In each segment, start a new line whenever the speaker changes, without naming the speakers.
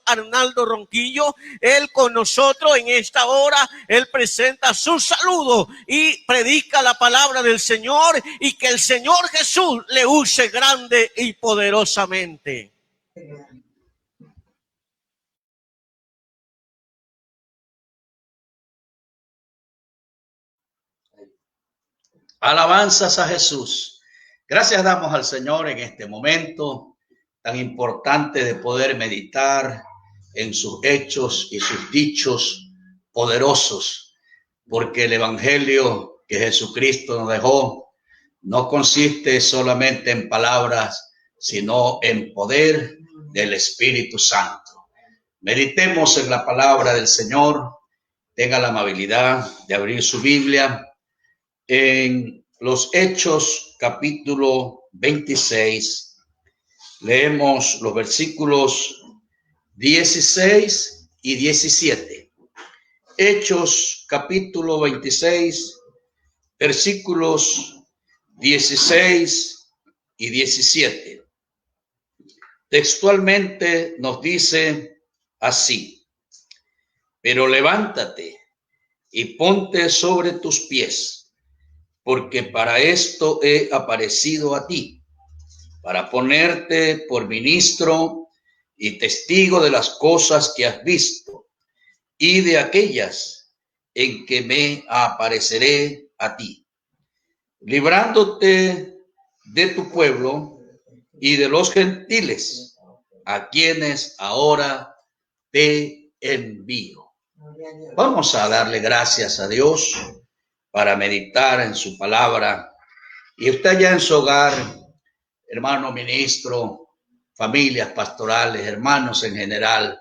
Arnaldo Ronquillo. Él con nosotros en esta hora, él presenta su saludo y predica la palabra del Señor, y que el Señor Jesús le use grande y poderosamente.
Alabanzas a Jesús. Gracias damos al Señor en este momento tan importante de poder meditar en sus hechos y sus dichos poderosos, porque el evangelio que Jesucristo nos dejó no consiste solamente en palabras, sino en poder del Espíritu Santo. Meditemos en la palabra del Señor. Tenga la amabilidad de abrir su Biblia en los Hechos capítulo 26. Leemos los versículos 16 y 17. Hechos capítulo 26, versículos 16 y 17. Textualmente nos dice así: pero levántate y ponte sobre tus pies, porque para esto he aparecido a ti, para ponerte por ministro y testigo de las cosas que has visto y de aquellas en que me apareceré a ti, librándote de tu pueblo y de los gentiles, a quienes ahora te envío. Vamos a darle gracias a Dios para meditar en su palabra. Y usted ya en su hogar, hermano ministro, familias pastorales, hermanos en general,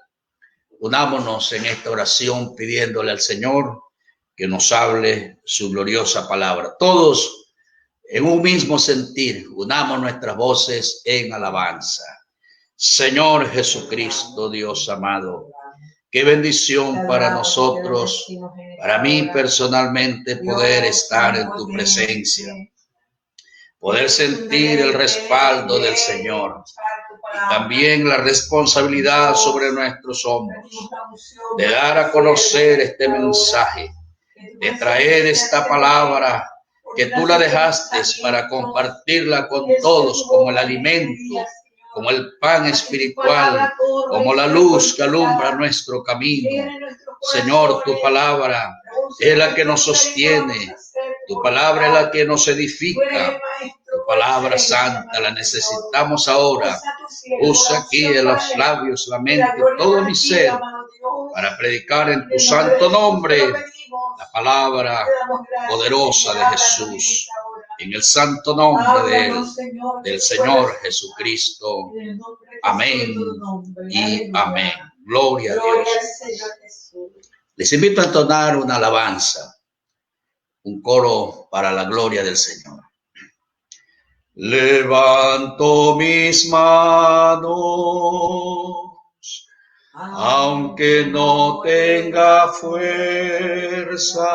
unámonos en esta oración pidiéndole al Señor que nos hable su gloriosa palabra. Todos en un mismo sentir, unamos nuestras voces en alabanza. Señor Jesucristo, Dios amado, qué bendición para nosotros, para mí personalmente, poder estar en tu presencia, poder sentir el respaldo del Señor y también la responsabilidad sobre nuestros hombros de dar a conocer este mensaje, de traer esta palabra que tú la dejaste para compartirla con todos como el alimento, como el pan espiritual, como la luz que alumbra nuestro camino. Señor, tu palabra es la que nos sostiene, tu palabra es la que nos edifica, tu palabra santa la necesitamos ahora. Usa aquí en los labios, la mente, todo mi ser, para predicar en tu santo nombre la palabra poderosa de Jesús, en el santo nombre de él, del Señor Jesucristo. Amén y amén. Gloria a Dios. Les invito a entonar una alabanza, un coro para la gloria del Señor. Levanto mis manos, aunque no tenga fuerzas.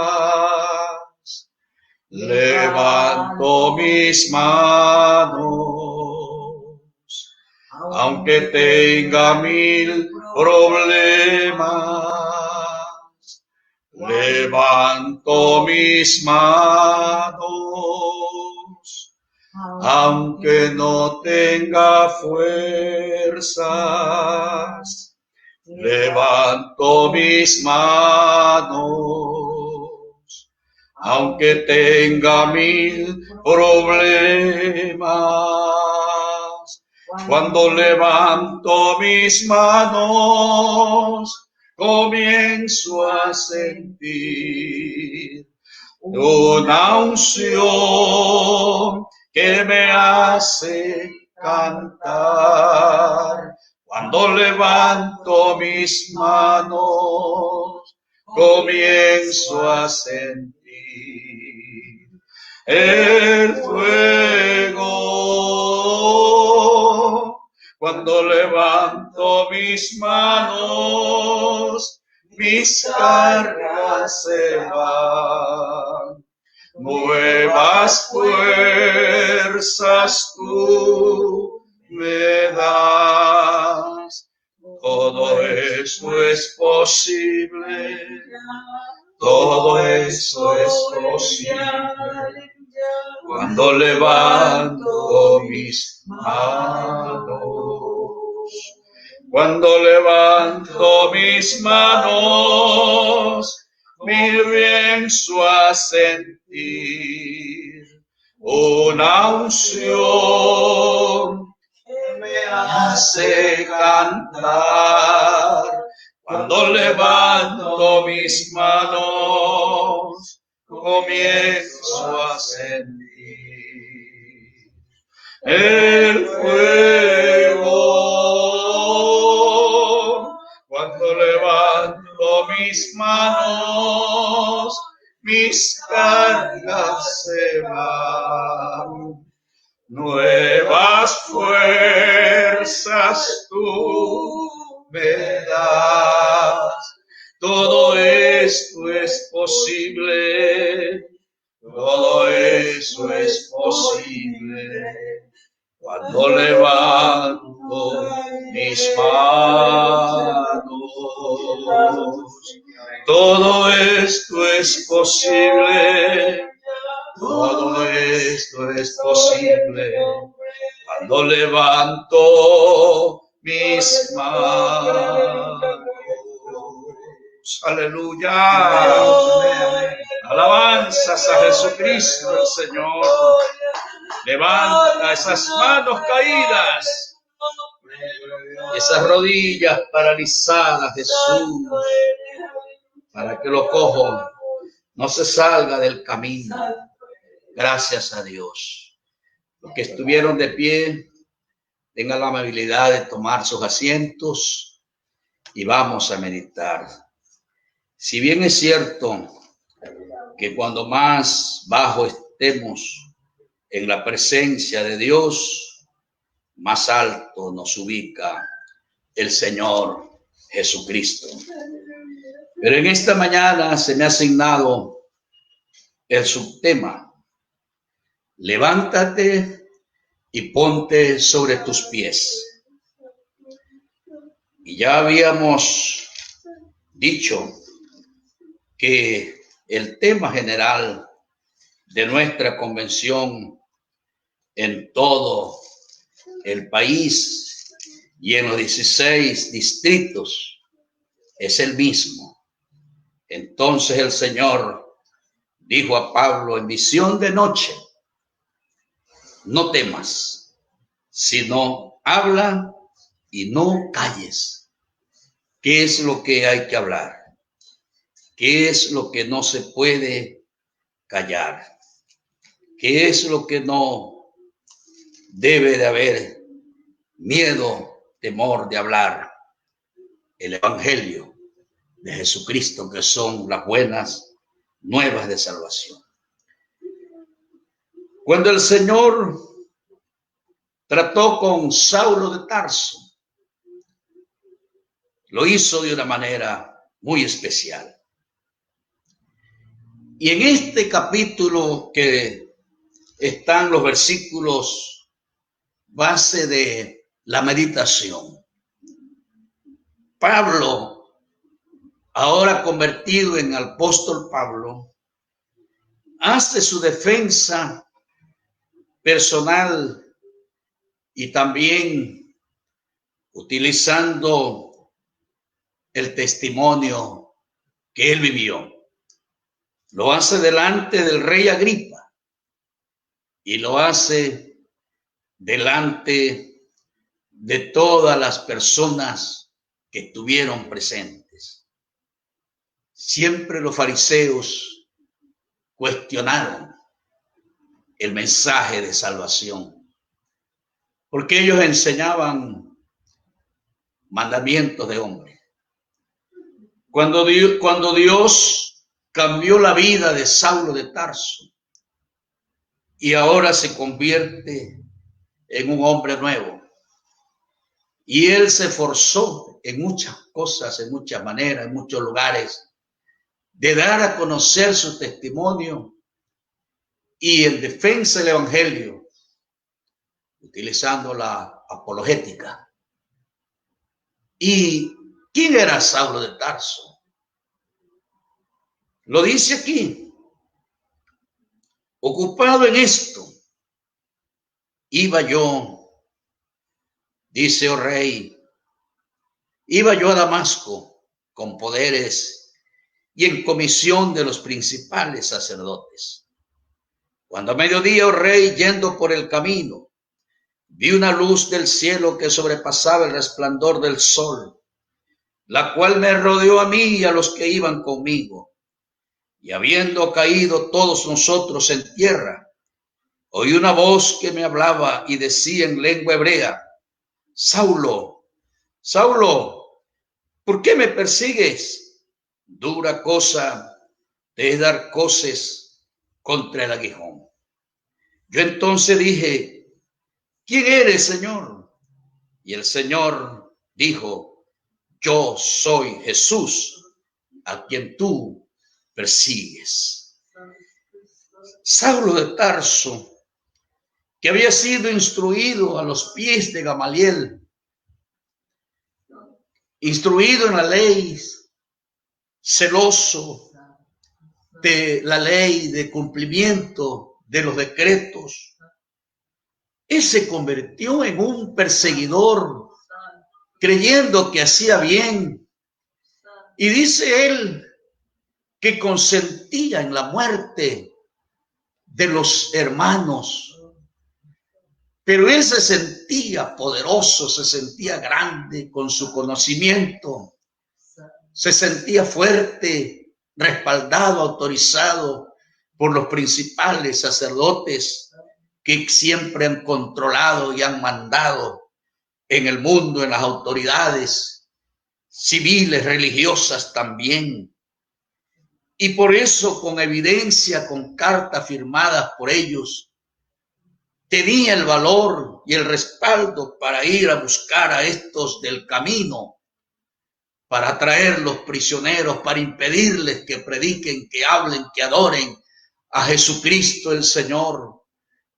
Levanto mis manos, aunque tenga 1000 problemas. Levanto mis manos, aunque no tenga fuerzas. Levanto mis manos, aunque tenga 1000 problemas. Cuando levanto mis manos, comienzo a sentir una unción que me hace cantar. Cuando levanto mis manos, comienzo a sentir el fuego. Cuando levanto mis manos, mis cargas se van. Nuevas fuerzas tú me das. Todo esto es posible. Todo esto es posible cuando levanto mis manos. Cuando levanto mis manos, comienzo a sentir una unción que me hace cantar. Cuando levanto mis manos, comienzo a sentir el fuego. Cuando levanto mis manos, mis cargas se van. Nuevas fuerzas tú me das. Todo esto es posible. Todo eso es posible cuando levanto mis manos. Todo esto es posible. Todo esto es posible cuando levanto mis manos. Aleluya. Alabanzas a Jesucristo el Señor. Levanta esas manos caídas, esas rodillas paralizadas, Jesús, para que lo cojo no se salga del camino. Gracias a Dios. Los que estuvieron de pie, tengan la amabilidad de tomar sus asientos y vamos a meditar. Si bien es cierto que cuando más bajo estemos en la presencia de Dios, más alto nos ubica el Señor Jesucristo. Pero en esta mañana se me ha asignado el subtema: levántate y ponte sobre tus pies. Y ya habíamos dicho que el tema general de nuestra convención en todo el país y en los 16 distritos es el mismo. Entonces el Señor dijo a Pablo en visión de noche: no temas, sino habla y no calles. ¿Qué es lo que hay que hablar? ¿Qué es lo que no se puede callar? ¿Qué es lo que no debe de haber miedo, temor de hablar? El Evangelio de Jesucristo, que son las buenas nuevas de salvación. Cuando el Señor trató con Saulo de Tarso, lo hizo de una manera muy especial. Y en este capítulo que están los versículos base de la meditación, Pablo, ahora convertido en apóstol Pablo, hace su defensa personal y también utilizando el testimonio que él vivió. Lo hace delante del rey Agripa y lo hace delante de todas las personas que estuvieron presentes. Siempre los fariseos cuestionaron el mensaje de salvación, porque ellos enseñaban mandamientos de hombre. Cuando Dios cambió la vida de Saulo de Tarso y ahora se convierte en un hombre nuevo, y él se esforzó en muchas cosas, en muchas maneras, en muchos lugares, de dar a conocer su testimonio y en defensa del Evangelio, utilizando la apologética. Y ¿Quién era Saulo de Tarso? Lo dice aquí. Ocupado en esto, iba yo, dice, oh rey, iba yo a Damasco con poderes y en comisión de los principales sacerdotes. Cuando a mediodía, oh rey, yendo por el camino, vi una luz del cielo que sobrepasaba el resplandor del sol, la cual me rodeó a mí y a los que iban conmigo. Y habiendo caído todos nosotros en tierra, oí una voz que me hablaba y decía en lengua hebrea: Saulo, Saulo, ¿por qué me persigues? Dura cosa te es dar coces contra el aguijón. Yo entonces dije: ¿quién eres, Señor? Y el Señor dijo: yo soy Jesús, a quien tú persigues. Saulo de Tarso, que había sido instruido a los pies de Gamaliel, instruido en la ley, celoso de la ley, de cumplimiento de los decretos, él se convirtió en un perseguidor, creyendo que hacía bien. Y dice él que consentía en la muerte de los hermanos. Pero él se sentía poderoso, se sentía grande con su conocimiento, se sentía fuerte, respaldado, autorizado por los principales sacerdotes que siempre han controlado y han mandado en el mundo, en las autoridades civiles, religiosas también. Y por eso, con evidencia, con cartas firmadas por ellos, tenía el valor y el respaldo para ir a buscar a estos del camino, para traerlos prisioneros, para impedirles que prediquen, que hablen, que adoren a Jesucristo el Señor,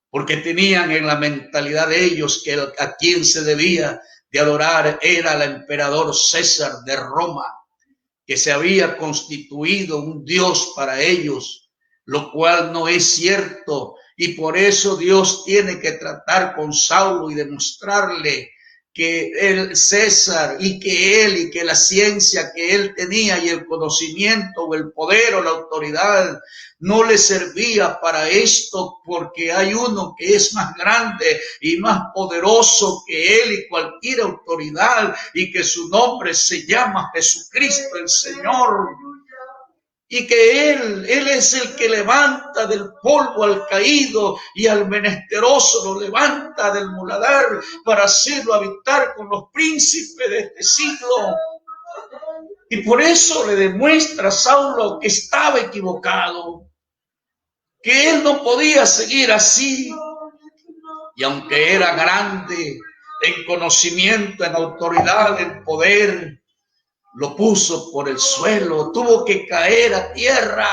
porque tenían en la mentalidad de ellos que a quien se debía de adorar era el emperador César de Roma, que se había constituido un Dios para ellos, lo cual no es cierto. Y por eso Dios tiene que tratar con Saulo y demostrarle que el César y que la ciencia que él tenía y el conocimiento o el poder o la autoridad no le servía para esto, porque hay uno que es más grande y más poderoso que él y cualquier autoridad, y que su nombre se llama Jesucristo el Señor. Y que él es el que levanta del polvo al caído y al menesteroso lo levanta del muladar para hacerlo habitar con los príncipes de este siglo. Y por eso le demuestra a Saulo que estaba equivocado, que él no podía seguir así. Y aunque era grande en conocimiento, en autoridad, en poder, lo puso por el suelo, tuvo que caer a tierra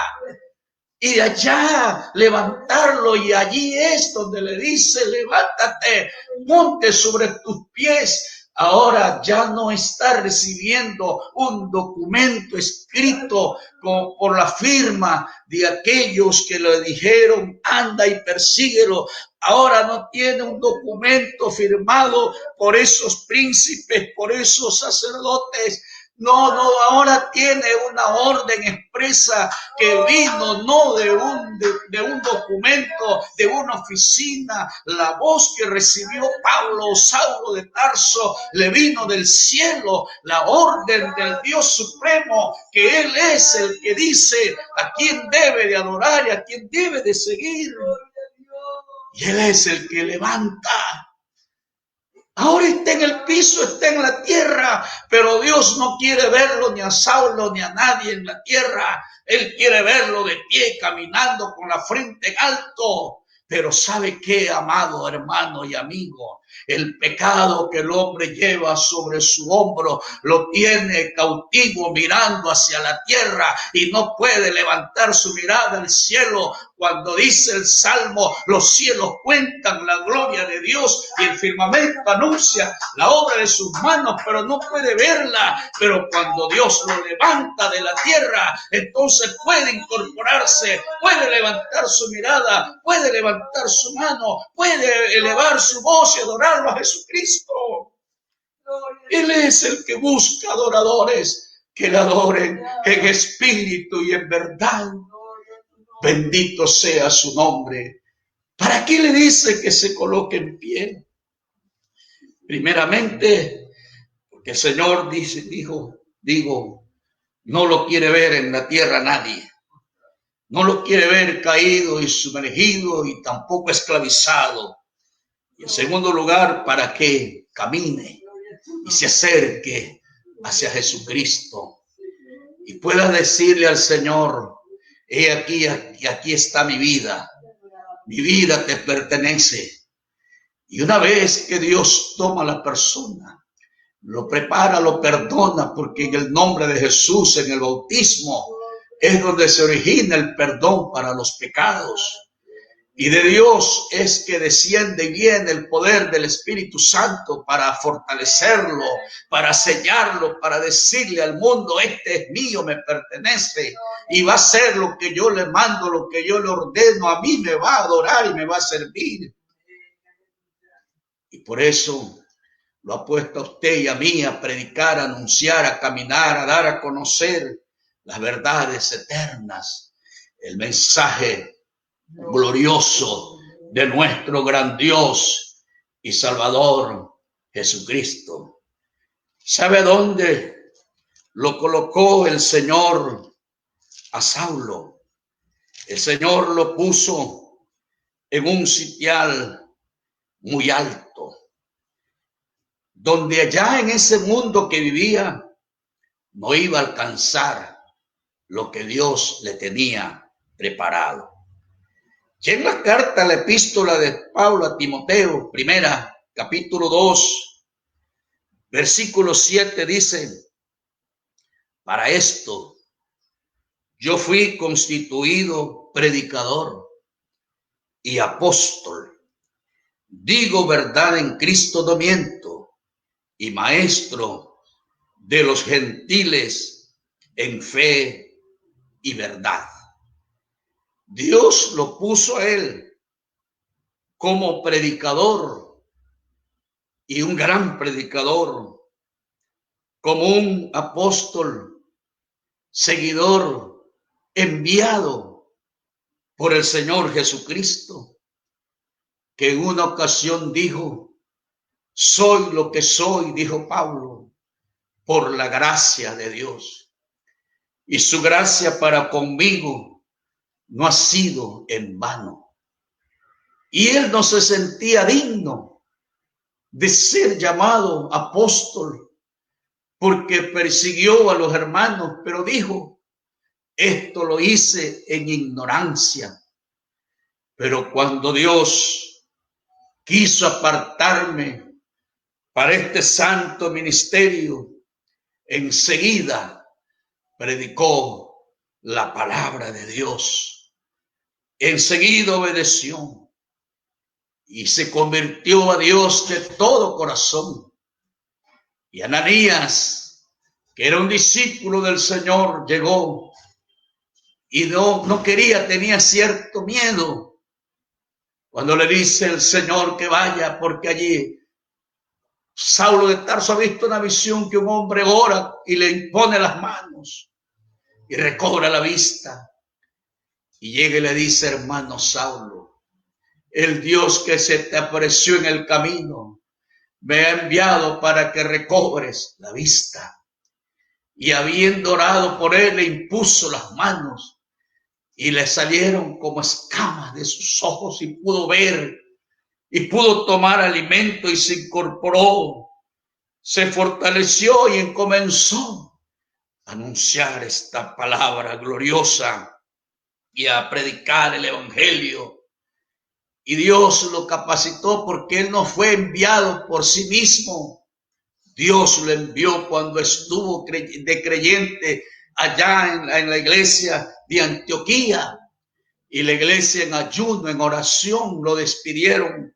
y de allá levantarlo, y allí es donde le dice: levántate, ponte sobre tus pies. Ahora ya no está recibiendo un documento escrito por la firma de aquellos que le dijeron: anda y persíguelo. Ahora no tiene un documento firmado por esos príncipes, por esos sacerdotes. No, ahora tiene una orden expresa que vino no de un documento, de una oficina. La voz que recibió Saulo de Tarso, le vino del cielo, la orden del Dios Supremo, que Él es el que dice a quién debe de adorar y a quién debe de seguir. Y Él es el que levanta. Ahora está en el piso, está en la tierra, pero Dios no quiere verlo ni a Saulo ni a nadie en la tierra. Él quiere verlo de pie, caminando con la frente en alto, Pero ¿sabe qué, amado hermano y amigo? El pecado que el hombre lleva sobre su hombro lo tiene cautivo mirando hacia la tierra y no puede levantar su mirada al cielo. Cuando dice el Salmo, los cielos cuentan la gloria de Dios y el firmamento anuncia la obra de sus manos, pero no puede verla. Pero cuando Dios lo levanta de la tierra, entonces puede incorporarse, puede levantar su mirada, puede levantar su mano, puede elevar su voz y adorarlo a Jesucristo. Él es el que busca adoradores que le adoren en espíritu y en verdad. Bendito sea su nombre. ¿Para qué le dice que se coloque en pie? Primeramente, porque el Señor digo, no lo quiere ver en la tierra nadie. No lo quiere ver caído y sumergido y tampoco esclavizado. Y en segundo lugar, para que camine y se acerque hacia Jesucristo y pueda decirle al Señor: he aquí está mi vida te pertenece. Y una vez que Dios toma a la persona, lo prepara, lo perdona, porque en el nombre de Jesús, en el bautismo, es donde se origina el perdón para los pecados. Y de Dios es que desciende y viene el poder del Espíritu Santo para fortalecerlo, para sellarlo, para decirle al mundo: este es mío, me pertenece y va a hacer lo que yo le mando, lo que yo le ordeno. A mí me va a adorar y me va a servir. Y por eso lo ha puesto a usted y a mí a predicar, a anunciar, a caminar, a dar a conocer las verdades eternas, el mensaje glorioso de nuestro gran Dios y Salvador Jesucristo. ¿Sabe dónde lo colocó el Señor a Saulo? El Señor lo puso en un sitial muy alto, donde allá en ese mundo que vivía no iba a alcanzar lo que Dios le tenía preparado. Y en la carta, la epístola de Pablo a Timoteo, primera, capítulo 2, versículo 7, dice: para esto yo fui constituido predicador y apóstol, digo verdad en Cristo, no miento, y maestro de los gentiles en fe y verdad. Dios lo puso a él como predicador, y un gran predicador, como un apóstol, seguidor, enviado por el Señor Jesucristo, que en una ocasión dijo: soy lo que soy, dijo Pablo, por la gracia de Dios. Y su gracia para conmigo no ha sido en vano. Y él no se sentía digno de ser llamado apóstol porque persiguió a los hermanos, pero dijo: esto lo hice en ignorancia. Pero cuando Dios quiso apartarme para este santo ministerio, enseguida predicó la palabra de Dios. Enseguida obedeció y se convirtió a Dios de todo corazón. Y Ananías, que era un discípulo del Señor, llegó y no quería, tenía cierto miedo cuando le dice el Señor que vaya, porque allí Saulo de Tarso ha visto una visión que un hombre ora y le impone las manos y recobra la vista. Y llega y le dice: hermano Saulo, el Dios que se te apareció en el camino me ha enviado para que recobres la vista. Y habiendo orado por él, le impuso las manos y le salieron como escamas de sus ojos y pudo ver y pudo tomar alimento y se incorporó, se fortaleció y comenzó a anunciar esta palabra gloriosa y a predicar el evangelio. y Dios lo capacitó porque él no fue enviado por sí mismo. Dios lo envió cuando estuvo de creyente allá en la iglesia de Antioquía. Y la iglesia en ayuno, en oración, lo despidieron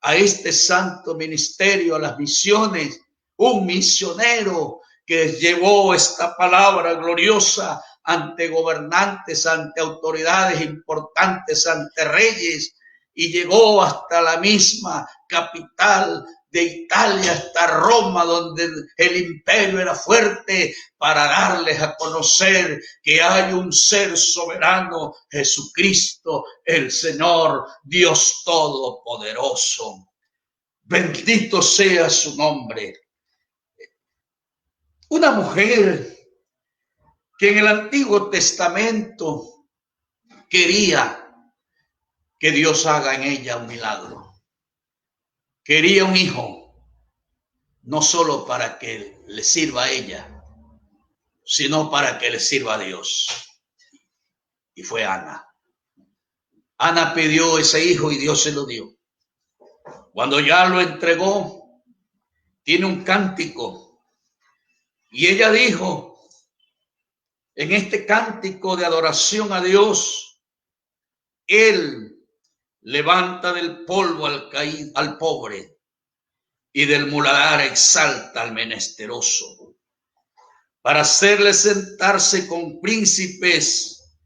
a este santo ministerio, a las misiones. Un misionero que llevó esta palabra gloriosa ante gobernantes, ante autoridades importantes, ante reyes, y llegó hasta la misma capital de Italia, hasta Roma, donde el imperio era fuerte, para darles a conocer que hay un ser soberano, Jesucristo, el Señor, Dios Todopoderoso. Bendito sea su nombre. Una mujer que en el Antiguo Testamento quería que Dios haga en ella un milagro. Quería un hijo, no solo para que le sirva a ella, sino para que le sirva a Dios. Y fue Ana. Ana pidió ese hijo y Dios se lo dio. Cuando ya lo entregó, tiene un cántico. Y ella dijo, en este cántico de adoración a Dios, Él levanta del polvo al pobre y del muladar exalta al menesteroso, para hacerle sentarse con príncipes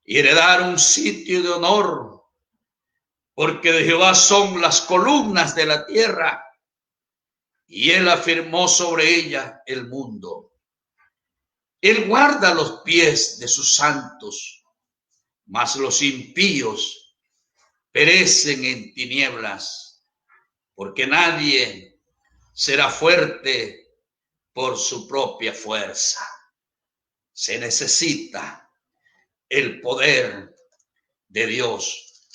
y heredar un sitio de honor, porque de Jehová son las columnas de la tierra, y él afirmó sobre ella el mundo. Él guarda los pies de sus santos, mas los impíos perecen en tinieblas, porque nadie será fuerte por su propia fuerza. Se necesita el poder de Dios.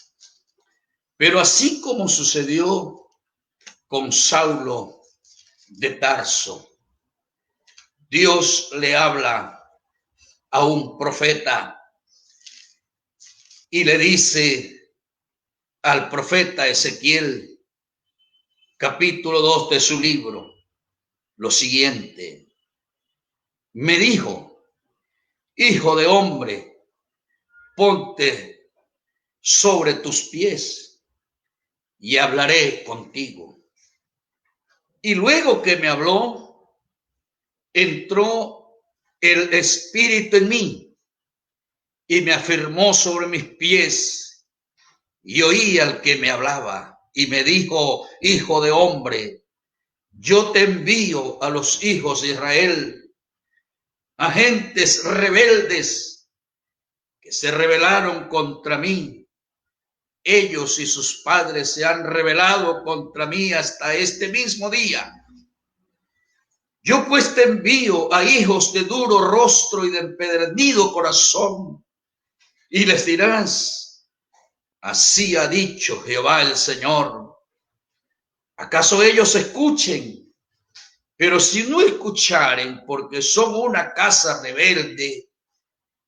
Pero así como sucedió con Saulo de Tarso, Dios le habla a un profeta y le dice al profeta Ezequiel, capítulo 2 de su libro, lo siguiente. Me dijo, hijo de hombre, ponte sobre tus pies y hablaré contigo. Y luego que me habló, entró el Espíritu en mí y me afirmó sobre mis pies. Y oí al que me hablaba y me dijo, hijo de hombre, yo te envío a los hijos de Israel, a gentes rebeldes que se rebelaron contra mí. Ellos y sus padres se han rebelado contra mí hasta este mismo día. Yo pues te envío a hijos de duro rostro y de empedernido corazón, y les dirás, así ha dicho Jehová el Señor. ¿Acaso ellos escuchen? Pero si no escucharen, porque son una casa rebelde,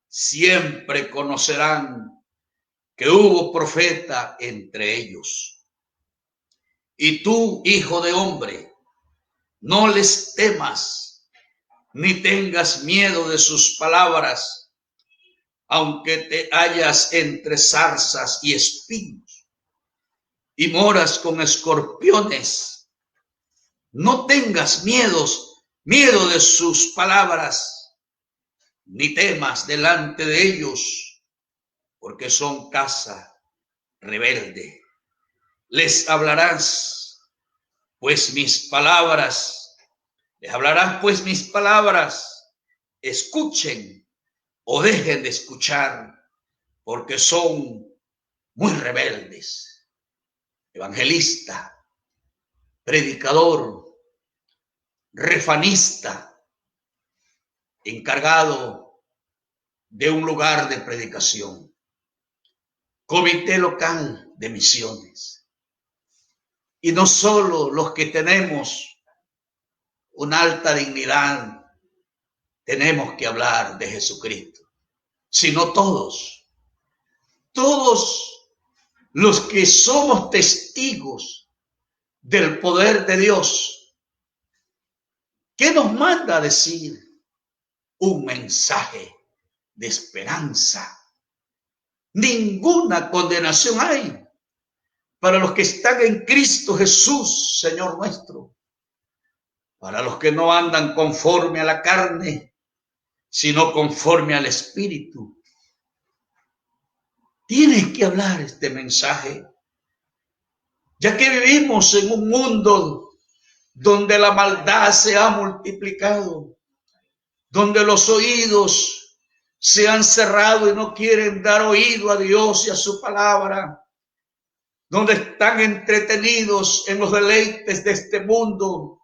siempre conocerán que hubo profeta entre ellos. Y tú, hijo de hombre, no les temas, ni tengas miedo de sus palabras, aunque te hallas entre zarzas y espinos, y moras con escorpiones. No tengas miedo de sus palabras, ni temas delante de ellos, porque son casa rebelde. Les hablarás, pues mis palabras, escuchen o dejen de escuchar, porque son muy rebeldes. Evangelista, predicador, refanista, encargado de un lugar de predicación, comité local de misiones. Y no solo los que tenemos una alta dignidad tenemos que hablar de Jesucristo, sino todos los que somos testigos del poder de Dios, ¿qué nos manda a decir? Un mensaje de esperanza. Ninguna condenación hay para los que están en Cristo Jesús, Señor nuestro. Para los que no andan conforme a la carne, sino conforme al Espíritu. Tienes que hablar este mensaje, ya que vivimos en un mundo donde la maldad se ha multiplicado, donde los oídos se han cerrado y no quieren dar oído a Dios y a su palabra, donde están entretenidos en los deleites de este mundo,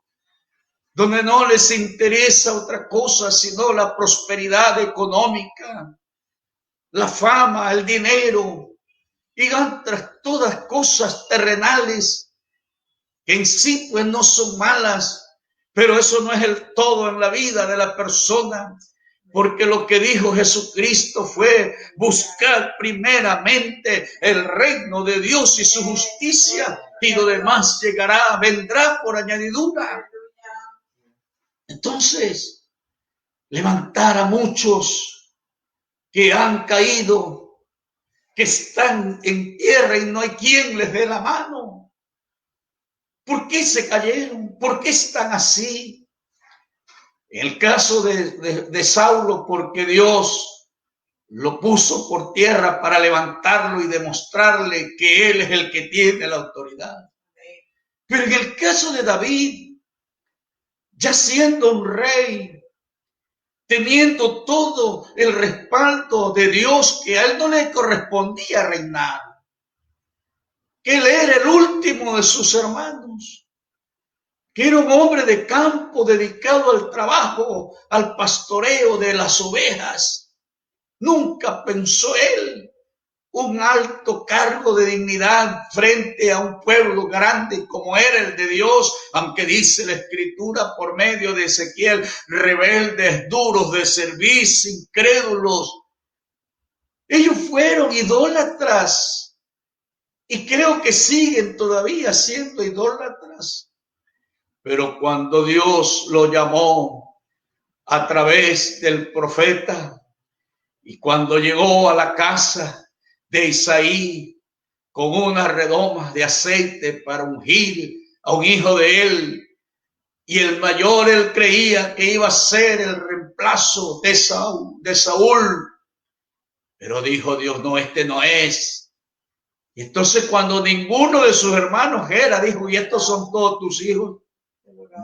donde no les interesa otra cosa sino la prosperidad económica, la fama, el dinero y otras todas cosas terrenales que en sí pues no son malas, pero eso no es el todo en la vida de la persona, porque lo que dijo Jesucristo fue buscar primeramente el reino de Dios y su justicia, y lo demás llegará, vendrá por añadidura. Entonces, levantar a muchos que han caído, que están en tierra y no hay quien les dé la mano. ¿Por qué se cayeron? ¿Por qué están así? En el caso de Saulo, porque Dios lo puso por tierra para levantarlo y demostrarle que él es el que tiene la autoridad. Pero en el caso de David, ya siendo un rey, teniendo todo el respaldo de Dios, que a él no le correspondía reinar, que él era el último de sus hermanos, que era un hombre de campo dedicado al trabajo, al pastoreo de las ovejas. Nunca pensó él un alto cargo de dignidad frente a un pueblo grande como era el de Dios, aunque dice la Escritura por medio de Ezequiel, rebeldes, duros de servicio, incrédulos. Ellos fueron idólatras y creo que siguen todavía siendo idólatras. Pero cuando Dios lo llamó a través del profeta y cuando llegó a la casa de Isaí con unas redomas de aceite para ungir a un hijo de él, y el mayor él creía que iba a ser el reemplazo de Saúl, pero dijo Dios, no, este no es. Y entonces cuando ninguno de sus hermanos era, dijo, ¿y estos son todos tus hijos?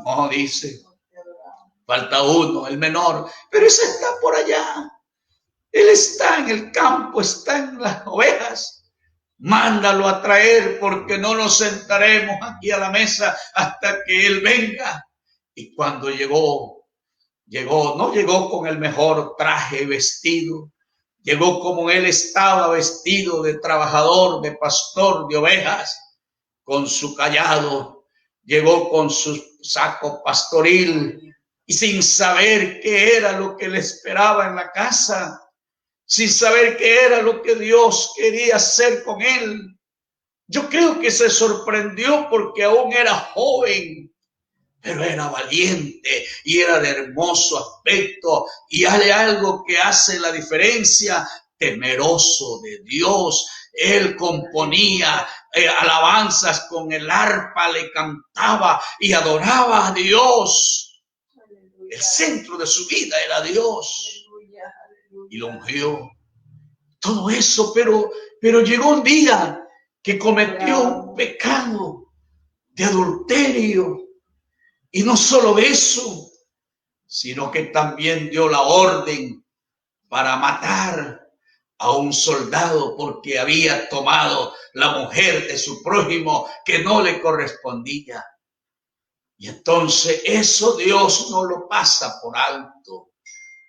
No, dice, falta uno, el menor, pero ese está por allá. Él está en el campo, está en las ovejas. Mándalo a traer, porque no nos sentaremos aquí a la mesa hasta que él venga. Y cuando llegó, no llegó con el mejor traje vestido, llegó como él estaba vestido, de trabajador, de pastor de ovejas, con su cayado, llegó con su saco pastoril y sin saber qué era lo que le esperaba en la casa, sin saber qué era lo que Dios quería hacer con él. Yo creo que se sorprendió porque aún era joven, pero era valiente y era de hermoso aspecto, y hay algo que hace la diferencia: temeroso de Dios. Él componía alabanzas con el arpa, le cantaba y adoraba a Dios. El centro de su vida era Dios. Y lo ungió. Todo eso, pero llegó un día que cometió un pecado de adulterio. Y no solo eso, sino que también dio la orden para matar a un soldado porque había tomado la mujer de su prójimo que no le correspondía. Y entonces eso Dios no lo pasa por alto.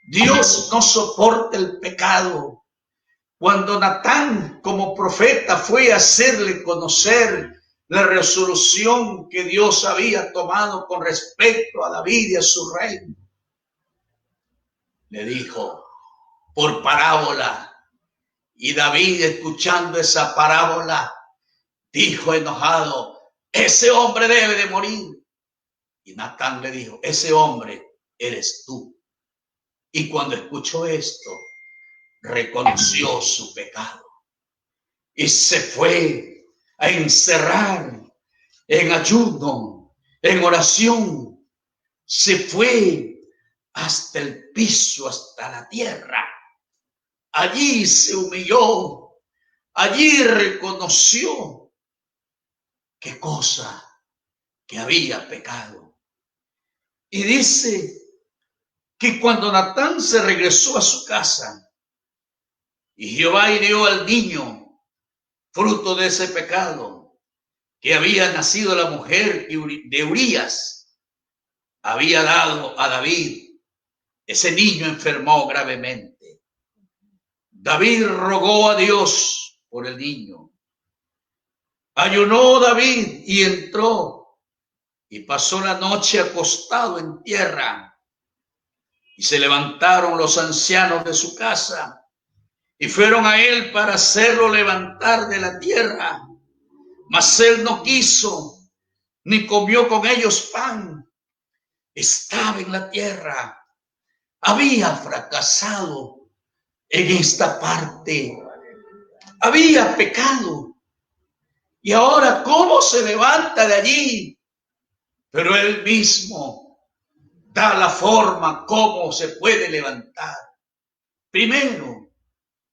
Dios no soporta el pecado. Cuando Natán como profeta fue a hacerle conocer la resolución que Dios había tomado con respecto a David y a su reino, le dijo por parábola, y David, escuchando esa parábola, dijo enojado: ese hombre debe de morir. Y Natán le dijo: ese hombre eres tú. Y cuando escuchó esto, reconoció su pecado y se fue a encerrar en ayuno, en oración. Se fue hasta el piso, hasta la tierra. Allí se humilló, allí reconoció qué cosa, que había pecado. Y dice que cuando Natán se regresó a su casa y Jehová hirió al niño, fruto de ese pecado, que había nacido la mujer de Urías, había dado a David, ese niño enfermó gravemente. David rogó a Dios por el niño. Ayunó David y entró y pasó la noche acostado en tierra. Y se levantaron los ancianos de su casa y fueron a él para hacerlo levantar de la tierra. Mas él no quiso, ni comió con ellos pan. Estaba en la tierra, había fracasado en esta parte, había pecado. Y ahora, ¿cómo se levanta de allí? Pero él mismo da la forma como se puede levantar. Primero,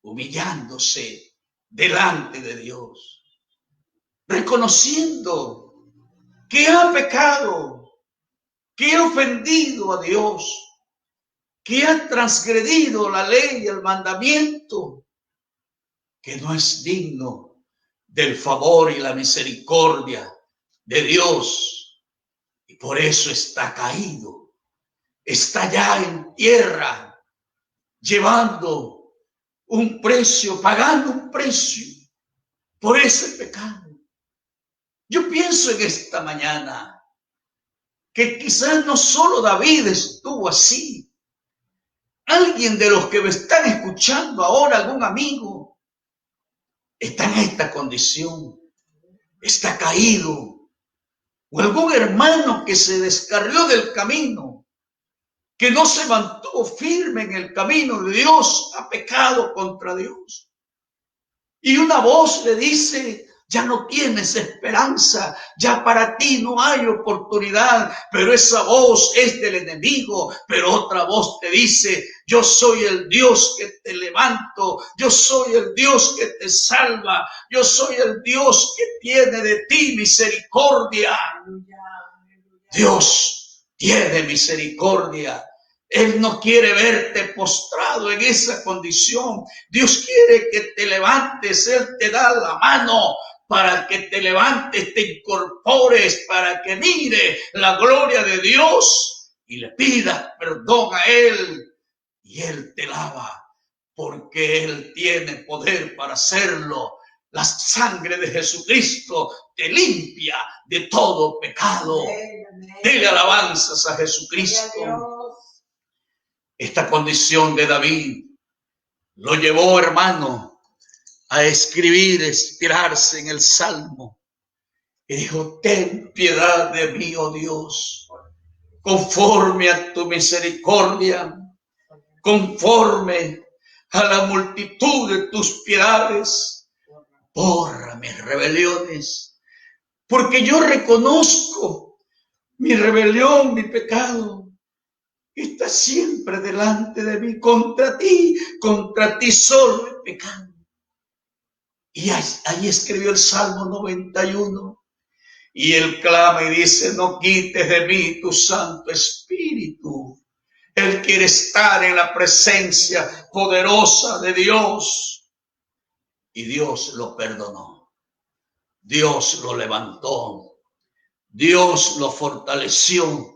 humillándose delante de Dios, reconociendo que ha pecado, que ha ofendido a Dios, que ha transgredido la ley y el mandamiento, que no es digno del favor y la misericordia de Dios, y por eso está caído, está ya en tierra, llevando un precio, pagando un precio por ese pecado. Yo pienso en esta mañana que quizás no solo David estuvo así. Alguien de los que me están escuchando ahora, algún amigo, está en esta condición, está caído, o algún hermano que se descarrió del camino, que no se mantuvo firme en el camino de Dios, ha pecado contra Dios. Y una voz le dice: ya no tienes esperanza, ya para ti no hay oportunidad. Pero esa voz es del enemigo. Pero otra voz te dice: yo soy el Dios que te levanto, yo soy el Dios que te salva, yo soy el Dios que tiene de ti misericordia. Dios tiene misericordia. Él no quiere verte postrado en esa condición. Dios quiere que te levantes. Él te da la mano para que te levantes, te incorpores, para que mire la gloria de Dios y le pidas perdón a Él. Y Él te lava, porque Él tiene poder para hacerlo. La sangre de Jesucristo te limpia de todo pecado. Dele alabanzas a Jesucristo. Esta condición de David lo llevó, hermano, a escribir, inspirarse en el Salmo. Y dijo: ten piedad de mí, oh Dios, conforme a tu misericordia, conforme a la multitud de tus piedades, borra mis rebeliones, porque yo reconozco mi rebelión, mi pecado. Está siempre delante de mí. Contra ti solo he pecado. Y ahí escribió el Salmo 91. Y él clama y dice: no quites de mí tu Santo Espíritu. Él quiere estar en la presencia poderosa de Dios. Y Dios lo perdonó. Dios lo levantó. Dios lo fortaleció.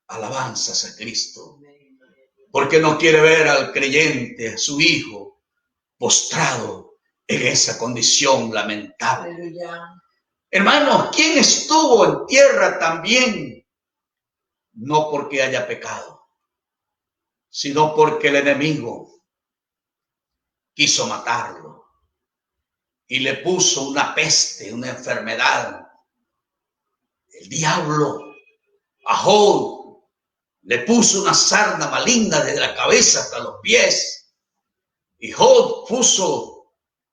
Alabanzas a Cristo. Porque no quiere ver al creyente, a su hijo, postrado en esa condición lamentable. Aleluya. Hermanos, ¿quién estuvo en tierra también? No porque haya pecado, sino porque el enemigo quiso matarlo. y le puso una peste, una enfermedad. El diablo a Job le puso una sarna maligna desde la cabeza hasta los pies. Y Job puso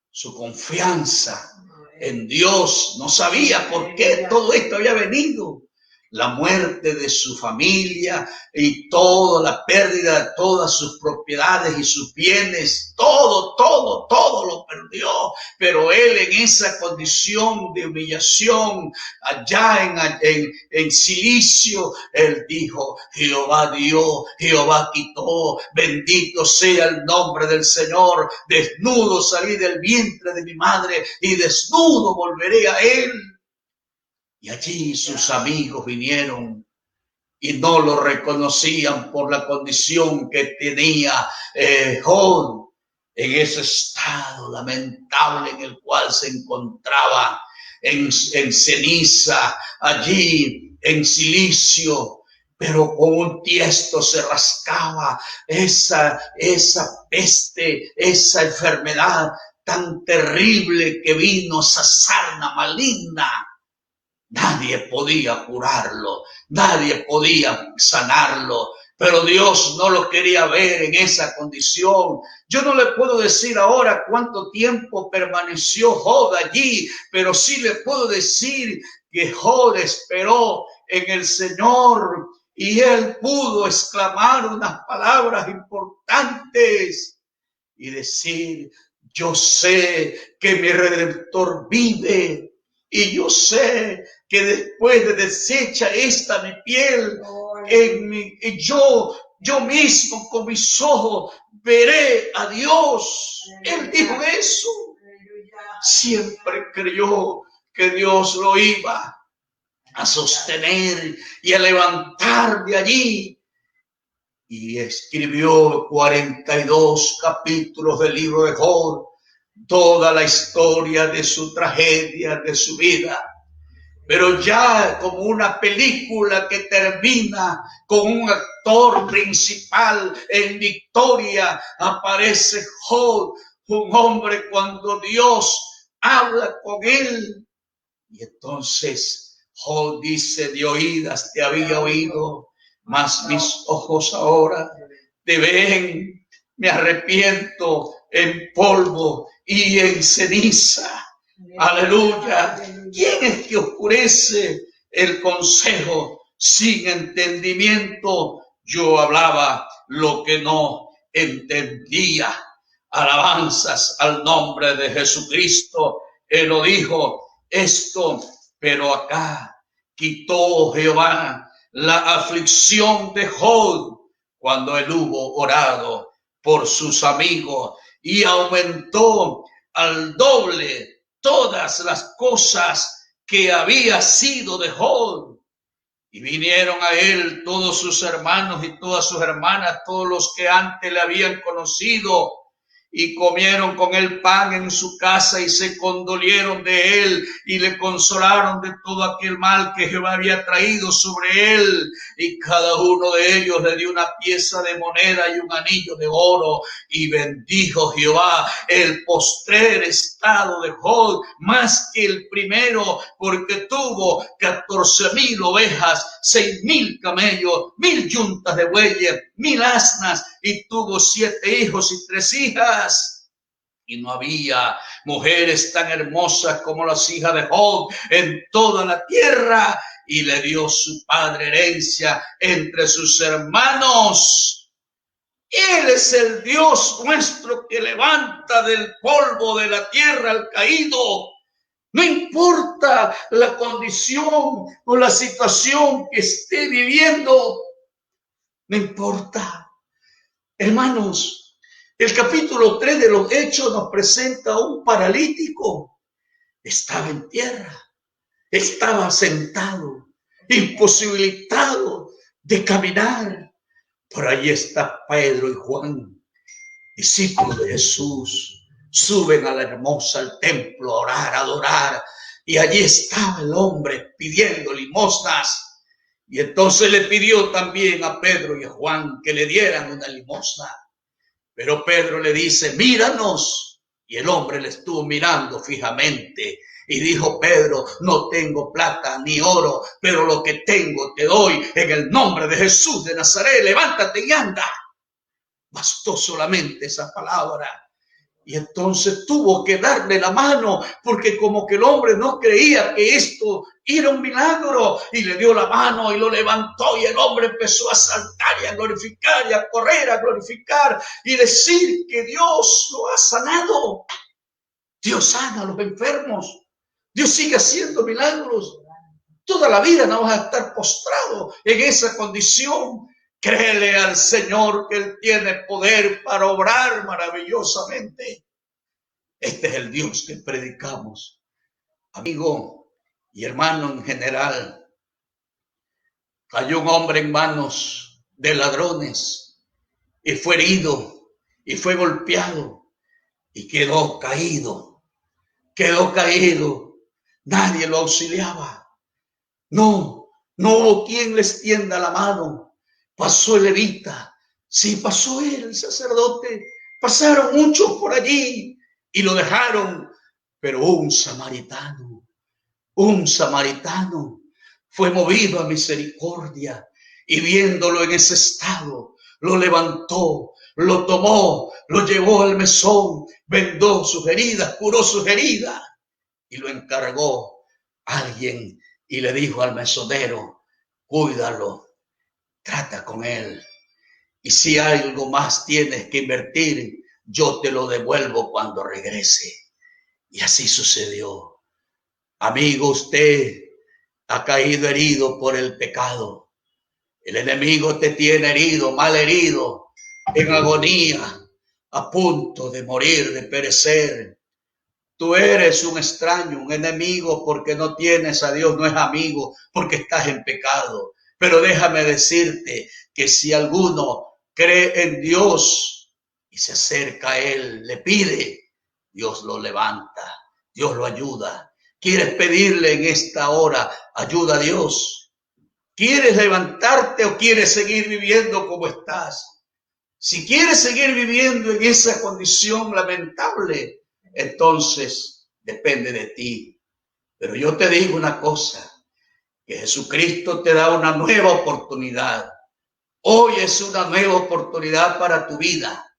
su confianza en Dios. No sabía por qué todo esto había venido. La muerte de su familia y toda la pérdida de todas sus propiedades y sus bienes, todo lo perdió. Pero él en esa condición de humillación, allá en Cilicio, él dijo: Jehová dio, Jehová quitó, bendito sea el nombre del Señor. Desnudo salí del vientre de mi madre y desnudo volveré a él. Y allí sus amigos vinieron y no lo reconocían por la condición que tenía Job, en ese estado lamentable en el cual se encontraba, en ceniza, allí en Cilicio, pero con un tiesto se rascaba esa peste, esa enfermedad tan terrible que vino, esa sarna maligna. Nadie podía curarlo, nadie podía sanarlo, pero Dios no lo quería ver en esa condición. Yo no le puedo decir ahora cuánto tiempo permaneció Job allí, pero sí le puedo decir que Job esperó en el Señor y él pudo exclamar unas palabras importantes y decir: yo sé que mi Redentor vive. Y yo sé que después de deshecha esta mi piel, yo mismo con mis ojos veré a Dios. Él dijo eso. Siempre creyó que Dios lo iba a sostener y a levantar de allí. Y escribió 42 capítulos del libro de Job, toda la historia de su tragedia, de su vida. Pero ya como una película que termina con un actor principal en victoria, aparece Job, un hombre cuando Dios habla con él. Y entonces Job dice: de oídas te había oído, mas mis ojos ahora te ven. Me arrepiento en polvo y en ceniza. Aleluya. ¿Quién es que oscurece el consejo sin entendimiento? Yo hablaba lo que no entendía. Alabanzas al nombre de Jesucristo. Él lo dijo esto, pero acá quitó Jehová la aflicción de Job cuando él hubo orado por sus amigos y aumentó al doble todas las cosas que había sido de Job. Y vinieron a él todos sus hermanos y todas sus hermanas, todos los que antes le habían conocido, y comieron con él pan en su casa y se condolieron de él y le consolaron de todo aquel mal que Jehová había traído sobre él. Y cada uno de ellos le dio una pieza de moneda y un anillo de oro, y bendijo Jehová el postrer estado de Job más que el primero, porque tuvo 14,000 ovejas, 6,000 camellos, 1,000 yuntas de bueyes, 1,000 asnas, y tuvo 7 hijos y 3 hijas. Y no había mujeres tan hermosas como las hijas de Job en toda la tierra. Y le dio su padre herencia entre sus hermanos. Él es el Dios nuestro que levanta del polvo de la tierra al caído. No importa la condición o la situación que esté viviendo. No importa. Hermanos, el capítulo 3 de los Hechos nos presenta a un paralítico. Estaba en tierra, estaba sentado, imposibilitado de caminar. Por ahí está Pedro y Juan, discípulos de Jesús. Suben a la hermosa al templo a orar, a adorar. Y allí estaba el hombre pidiendo limosnas. Y entonces le pidió también a Pedro y a Juan que le dieran una limosna. Pero Pedro le dice: míranos Y el hombre le estuvo mirando fijamente y dijo: Pedro, no tengo plata ni oro, pero lo que tengo te doy en el nombre de Jesús de Nazaret. Levántate y anda. Bastó solamente esa palabra. Y entonces tuvo que darle la mano, porque como que el hombre no creía que esto era un milagro, y le dio la mano y lo levantó, y el hombre empezó a saltar y a glorificar y a correr, a glorificar y decir que Dios lo ha sanado. Dios sana a los enfermos. Dios sigue haciendo milagros. Toda la vida no vas a estar postrado en esa condición. Créele al Señor que Él tiene poder para obrar maravillosamente. Este es el Dios que predicamos. Amigo y hermano en general, cayó un hombre en manos de ladrones y fue herido y fue golpeado y quedó caído. Nadie lo auxiliaba. No hubo quien le extienda la mano. Pasó el levita, sí, pasó él, el sacerdote, pasaron muchos por allí y lo dejaron, pero un samaritano fue movido a misericordia y viéndolo en ese estado, lo levantó, lo tomó, lo llevó al mesón, vendó sus heridas, curó sus heridas y lo encargó a alguien y le dijo al mesonero: cuídalo, trata con él, y si algo más tienes que invertir, yo te lo devuelvo cuando regrese. Y así sucedió. Amigo, usted ha caído herido por el pecado. El enemigo te tiene herido, mal herido, en agonía, a punto de morir, de perecer. Tú eres un extraño, un enemigo, porque no tienes a Dios, no es amigo, porque estás en pecado. Pero déjame decirte que si alguno cree en Dios y se acerca a Él, le pide, Dios lo levanta, Dios lo ayuda. ¿Quieres pedirle en esta hora ayuda a Dios? ¿Quieres levantarte o quieres seguir viviendo como estás? Si quieres seguir viviendo en esa condición lamentable, entonces depende de ti. Pero yo te digo una cosa, que Jesucristo te da una nueva oportunidad. Hoy es una nueva oportunidad para tu vida.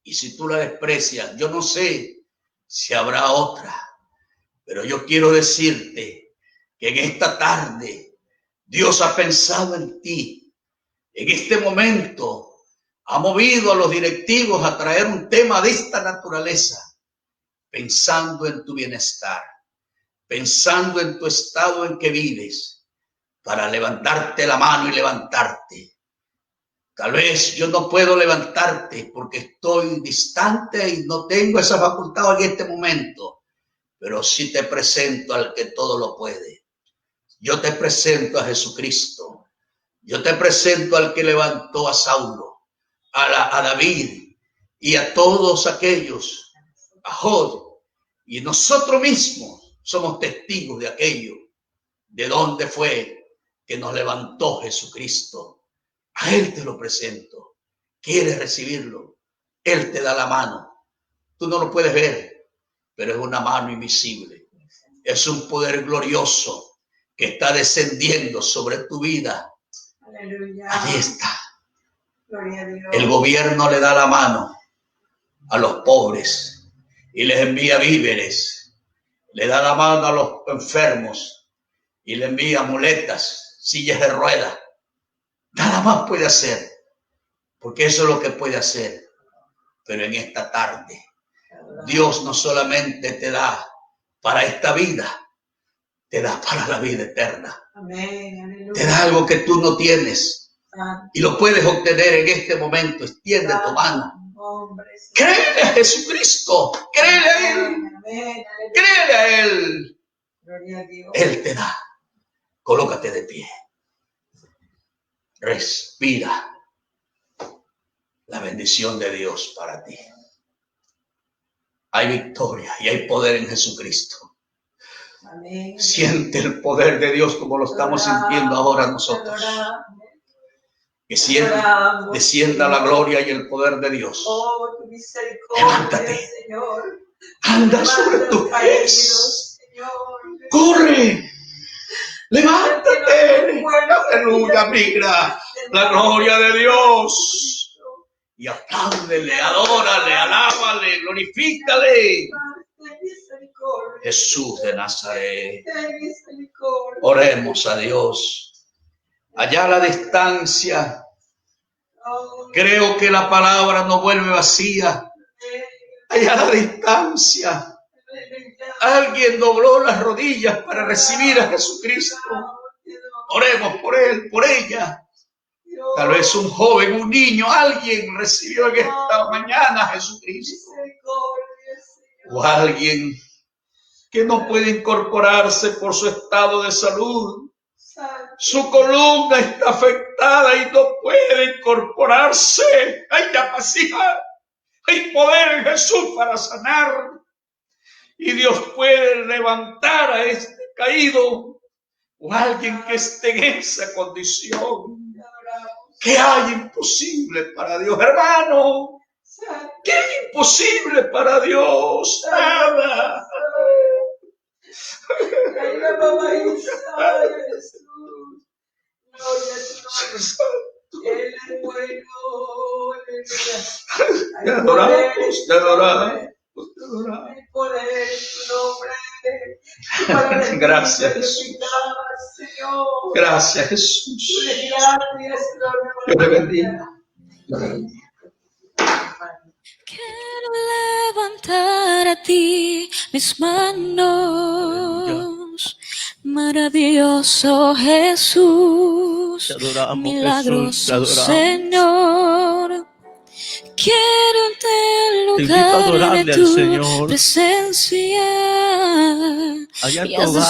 Y si tú la desprecias, yo no sé si habrá otra. Pero yo quiero decirte que en esta tarde Dios ha pensado en ti. En este momento ha movido a los directivos a traer un tema de esta naturaleza, pensando en tu bienestar, pensando en tu estado en que vives, para levantarte la mano y levantarte. Tal vez yo no puedo levantarte porque estoy distante y no tengo esa facultad en este momento, pero sí te presento al que todo lo puede. Yo te presento a Jesucristo. Yo te presento al que levantó a Saulo, a David y a todos aquellos, a Job, y nosotros mismos somos testigos de aquello, de dónde fue que nos levantó Jesucristo. A Él te lo presento. ¿Quieres recibirlo? Él te da la mano. Tú no lo puedes ver, pero es una mano invisible. Es un poder glorioso que está descendiendo sobre tu vida.
Aleluya.
Allí está.
Gloria a Dios.
El gobierno le da la mano a los pobres y les envía víveres. Le da la mano a los enfermos y le envía muletas, sillas de ruedas. Nada más puede hacer, porque eso es lo que puede hacer. Pero en esta tarde, Dios no solamente te da para esta vida, te da para la vida eterna.
Amén. Aleluya.
Te da algo que tú no tienes y lo puedes obtener en este momento. Extiende tu mano. Créele a Jesucristo, créele a Él,
Amén.
créele a Él.
Gloria a Dios.
Él te da. Colócate de pie. Respira la bendición de Dios para ti. Hay victoria y hay poder en Jesucristo.
Amén.
Siente el poder de Dios como lo estamos sintiendo ahora nosotros. Que descienda la gloria y el poder de Dios.
Oh, tu misericordia,
Levántate.
Señor.
Anda sobre tus pies. Corre. Levántate. Aleluya, mira la gloria de Dios. Y apláudele, adórale, alábale, glorifícale. Jesús de Nazaret. Oremos a Dios. Allá a la distancia, creo que la palabra no vuelve vacía. Allá a la distancia, alguien dobló las rodillas para recibir a Jesucristo. Oremos por él, por ella. Tal vez un joven, un niño, alguien recibió en esta mañana a Jesucristo. O alguien que no puede incorporarse por su estado de salud. Su columna está afectada y no puede incorporarse. Hay capacidad, hay poder en Jesús para sanar. Y Dios puede levantar a este caído o alguien que esté en esa condición. ¿Qué hay imposible para Dios, hermano? ¿Qué hay imposible para Dios? Nada. Te adoramos, te adoramos. Gracias, Jesús. Gracias, Jesús. Dios te bendiga.
Quiero levantar a ti mis manos, maravilloso Jesús,
Te adoramos,
milagroso
Jesús, te adoramos.
Señor. Quiero en
Te invito a
el lugar
adorarle
de
al
tu
Señor.
presencia
Allá en
y
tu
haz
hogar.